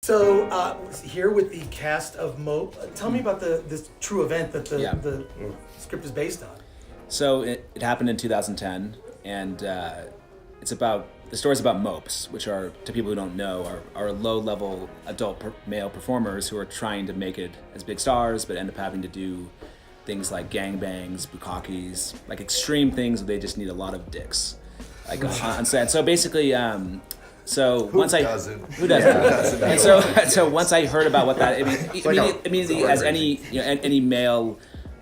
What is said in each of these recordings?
So here with the cast of Mope, tell me about this true event that the script is based on. So it happened in 2010, and the story's about Mopes, which are, to people who don't know, are low-level adult male performers who are trying to make it as big stars, but end up having to do things like gangbangs, bukakis, like extreme things where they just need a lot of dicks, like on set. So basically, who doesn't? And so once I heard about what that, immediately as any male,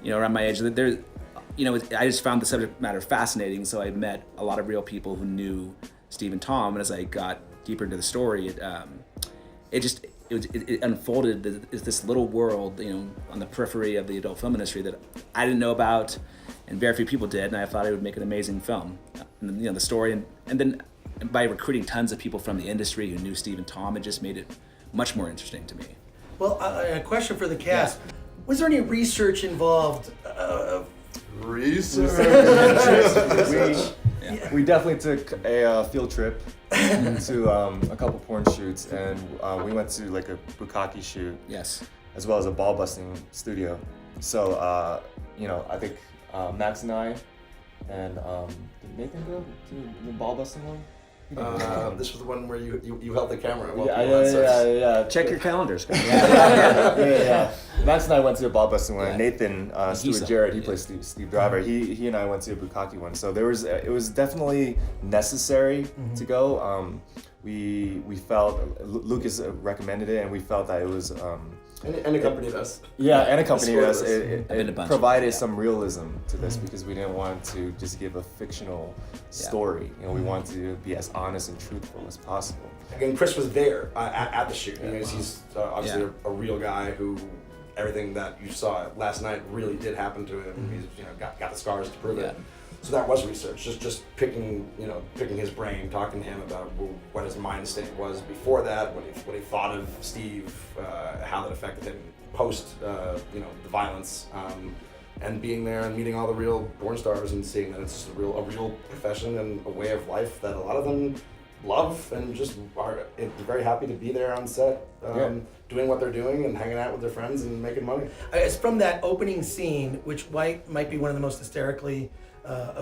around my age, there, I just found the subject matter fascinating. So I met a lot of real people who knew Steve and Tom, and as I got deeper into the story, it unfolded as this little world, on the periphery of the adult film industry that I didn't know about, and very few people did, and I thought it would make an amazing film. And the story, and then by recruiting tons of people from the industry who knew Steve and Tom, it just made it much more interesting to me. Well, a question for the cast: was there any research involved? We definitely took a field trip to a couple porn shoots, and we went to like a bukkake shoot. Yes. As well as a ball busting studio. So I think Max and I and did Nathan go to the ball busting one? This was the one where you held the camera. Yeah. Check your calendars. Yeah. Max and I went to a ball busting one. Nathan, Stuart Jarrett, he plays Steve Driver. He and I went to a bukkake one. So it was definitely necessary to go. We felt Lucas recommended it, and we felt that it was. And accompanied us. Yeah, and accompanied us. It provided some some realism to this because we didn't want to just give a fictional story. We wanted to be as honest and truthful as possible. Again, Chris was there at the shoot. He's obviously a real guy who everything that you saw last night really did happen to him. He's got the scars to prove it. So that was research. Just picking his brain, talking to him about what his mind state was before that, what he thought of Steve, how that affected him post the violence, and being there and meeting all the real porn stars and seeing that it's just a real profession and a way of life that a lot of them love and just are very happy to be there on set, doing what they're doing and hanging out with their friends and making money. It's from that opening scene, which might be one of the most hysterically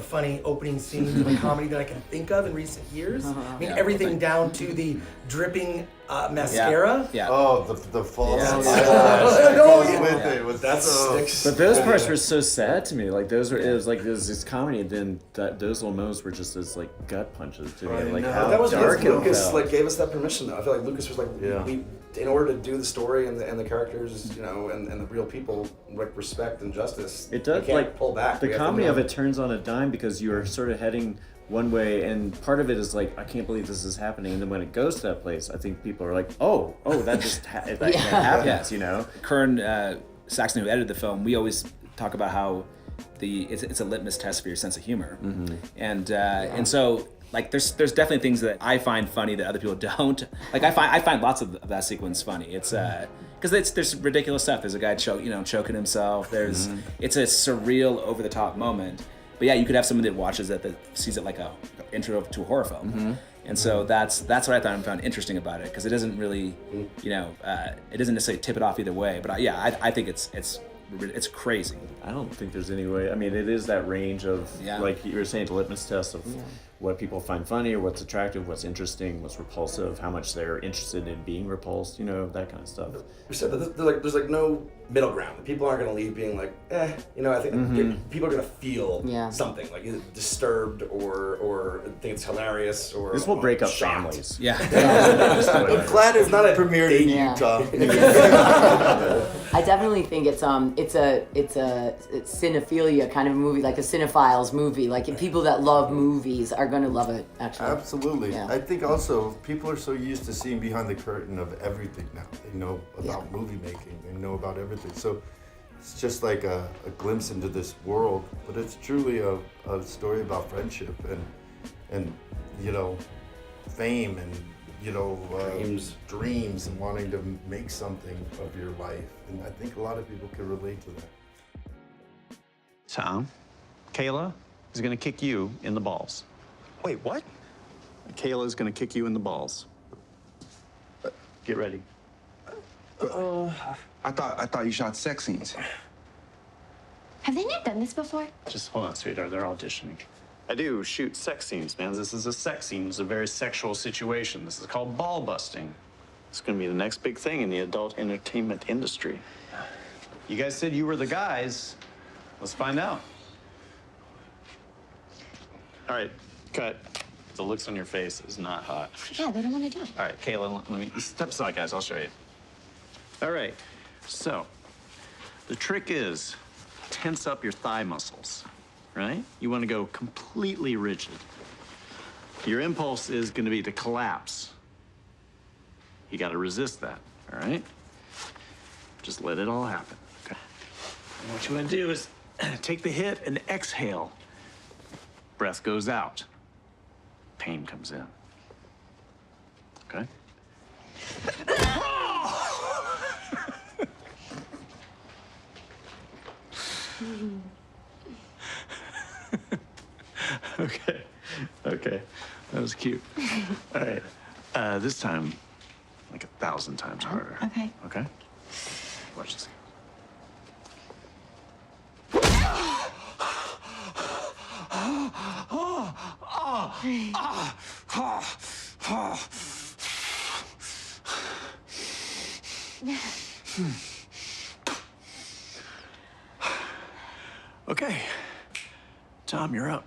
funny opening scenes of a comedy that I can think of in recent years. Everything down to the dripping mascara. Yeah. Oh, the false. But those parts were so sad to me. Like it was this comedy, and then those little moments were just as like gut punches to me. Like how that was dark Lucas it felt. gave us that permission though. I feel like Lucas was like, we in order to do the story and the characters, and the real people, like respect and justice. It does, we can't like pull back. The comedy of it turns on a dime because you're sort of heading one way, and part of it is like, I can't believe this is happening, and then when it goes to that place, I think people are like, oh, that just that happens, Kern Saxon, who edited the film, we always talk about how it's a litmus test for your sense of humor, and so. Like there's definitely things that I find funny that other people don't. Like I find lots of that sequence funny. It's because there's ridiculous stuff. There's a guy choking himself. It's a surreal, over the top moment. But yeah, you could have someone that watches that sees it like a intro to a horror film. And so that's what I found interesting about it, because it doesn't really, it doesn't necessarily tip it off either way. But I think it's crazy. I don't think there's any way. I mean, it is that range of, like you were saying, the litmus test of what people find funny, or what's attractive, what's interesting, what's repulsive, how much they're interested in being repulsed, that kind of stuff. We said that there's no middle ground. People aren't going to leave being like, I think people are going to feel something, like either disturbed or think it's hilarious or this will break up shocked. families. Yeah. I'm glad it's not a premiere in Utah. I definitely think it's a cinephilia kind of movie, like a cinephiles movie. Like if people that love movies are going to love it, actually. Absolutely. Yeah. I think also people are so used to seeing behind the curtain of everything now. They know about movie making. They know about everything. So it's just like a glimpse into this world. But it's truly a story about friendship and fame and dreams and wanting to make something of your life. And I think a lot of people can relate to that. Tom, Kayla is going to kick you in the balls. Wait, what? Kayla is going to kick you in the balls. Get ready. I thought you shot sex scenes. Have they not done this before? Just hold on, sweetheart. They're auditioning. I do shoot sex scenes, man. This is a sex scene. It's a very sexual situation. This is called ball busting. It's gonna be the next big thing in the adult entertainment industry. You guys said you were the guys. Let's find out. All right, cut. The looks on your face is not hot. Yeah, they don't want to do it. All right, Kayla, let me step aside, guys. I'll show you. All right, so the trick is tense up your thigh muscles, right? You want to go completely rigid. Your impulse is going to be to collapse. You got to resist that, all right? Just let it all happen, okay? And what you want to do is take the hit and exhale. Breath goes out. Pain comes in. Okay? Okay. That was cute. All right. This time, like 1,000 times harder. Okay. Okay? Watch this. Okay. Tom, you're up.